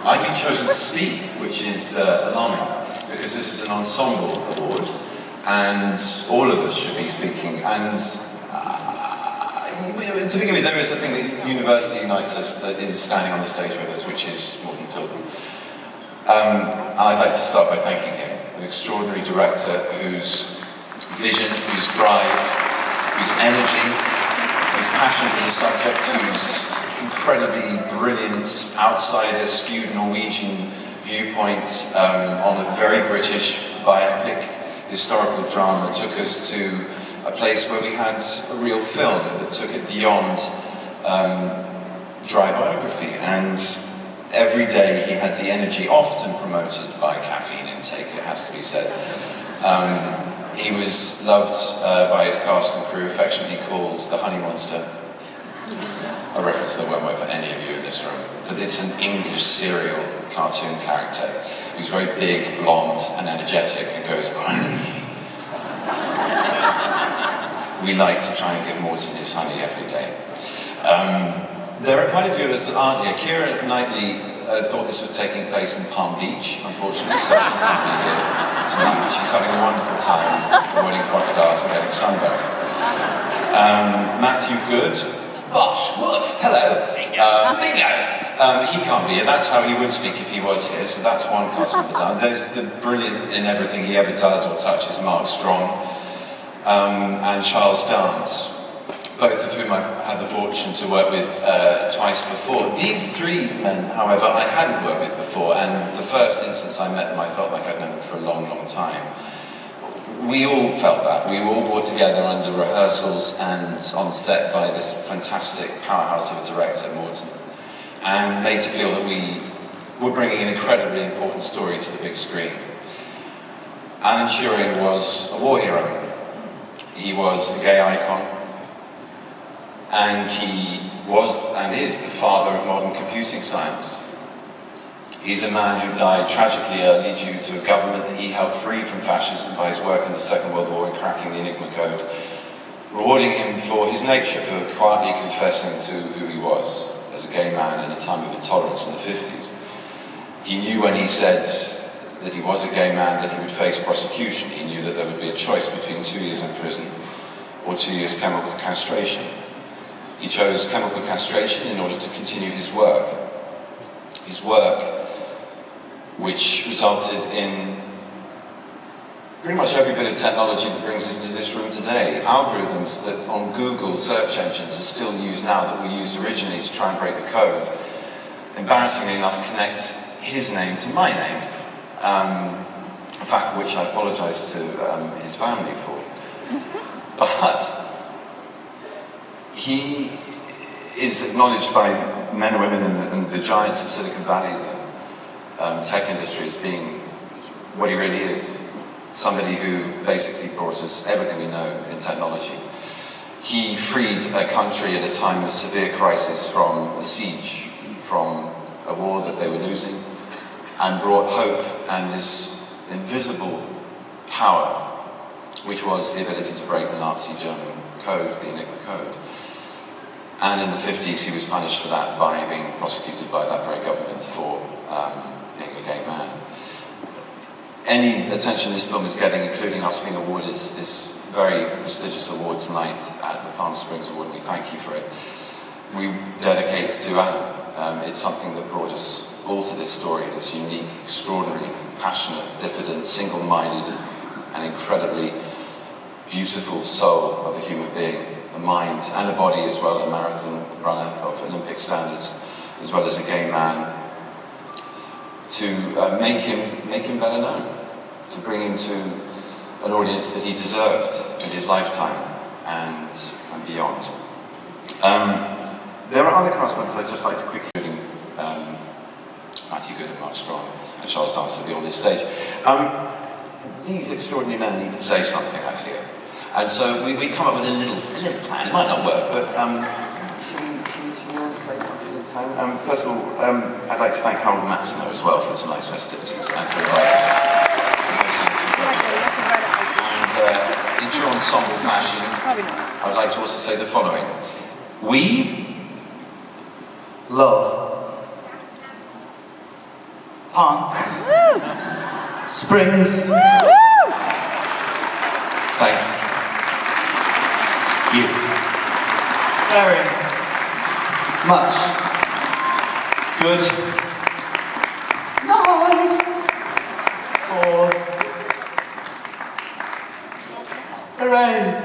I've been chosen to speak, which is alarming, because this is an ensemble award, and all of us should be speaking. And to begin with, there is a thing that universally unites us that is standing on the stage with us, which is Morten Tilden. I'd like to start by thanking him, an extraordinary director whose vision, whose drive, whose energy, whose passion for the subject, whose incredibly brilliant, outsider, skewed Norwegian viewpoint on a very British biopic historical drama took us to a place where we had a real film that took it beyond dry biography. And every day he had the energy, often promoted by caffeine intake, it has to be said. He was loved by his cast and crew, affectionately called the Honey Monster. A reference that won't work for any of you in this room, but it's an English serial cartoon character who's very big, blonde, and energetic, and goes, we like to try and give Morten his honey every day. There are quite a few of us that aren't here. Keira Knightley thought this was taking place in Palm Beach, unfortunately, so she can't be here tonight, but she's having a wonderful time avoiding crocodiles and getting sunburned. Matthew Good, Bosh, woof, hello, bingo. He can't be here. That's how he would speak if he was here, so that's one cost member done. There's the brilliant in everything he ever does or touches, Mark Strong, and Charles Dance, both of whom I've had the fortune to work with twice before. These three men, however, I hadn't worked with before, and the first instance I met them, I felt like I'd known them for a long, long time. We all felt that. We were all brought together under rehearsals and on set by this fantastic powerhouse of a director, Morten, and made to feel that we were bringing an incredibly important story to the big screen. Alan Turing was a war hero. He was a gay icon, and he was and is the father of modern computing science. He's a man who died tragically early due to a government that he helped free from fascism by his work in the Second World War in cracking the Enigma code, rewarding him for his nature, for quietly confessing to who he was as a gay man in a time of intolerance in the 50s. He knew when he said that he was a gay man that he would face prosecution. He knew that there would be a choice between 2 years in prison or 2 years chemical castration. He chose chemical castration in order to continue his work. His work, which resulted in pretty much every bit of technology that brings us into this room today. Algorithms that on Google search engines are still used now that we used originally to try and break the code. Embarrassingly enough, connect his name to my name. A fact for which I apologise to his family for. But he is acknowledged by men and women and the giants of Silicon Valley, the tech industry, as being what he really is. Somebody who basically brought us everything we know in technology. He freed a country at a time of severe crisis from a siege, from a war that they were losing, and brought hope and this invisible power, which was the ability to break the Nazi German code, the Enigma code. And in the 50s he was punished for that by being prosecuted by that very government for being a gay man. Any attention this film is getting, including us being awarded this very prestigious award tonight at the Palm Springs Award, and we thank you for it, we dedicate to Alan. It's something that brought us all to this story, this unique, extraordinary, passionate, diffident, single-minded, and incredibly beautiful soul of a human being, a mind and a body as well, a marathon runner of Olympic standards, as well as a gay man, to make him better known, to bring him to an audience that he deserved in his lifetime and beyond. There are other cast members I'd just like to quickly, including Matthew Good and Mark Strong and Charles Dance to be on this stage. These extraordinary men need to say something, I feel. And so we come up with a little plan. It might not work, but should we all say something in time? First of all, I'd like to thank Harold Matzner as well for tonight's festivities and for inviting us. And in true ensemble fashion, I'd like to also say the following. We love punk, springs. Thank you. Very much. Good. Night. For the rain.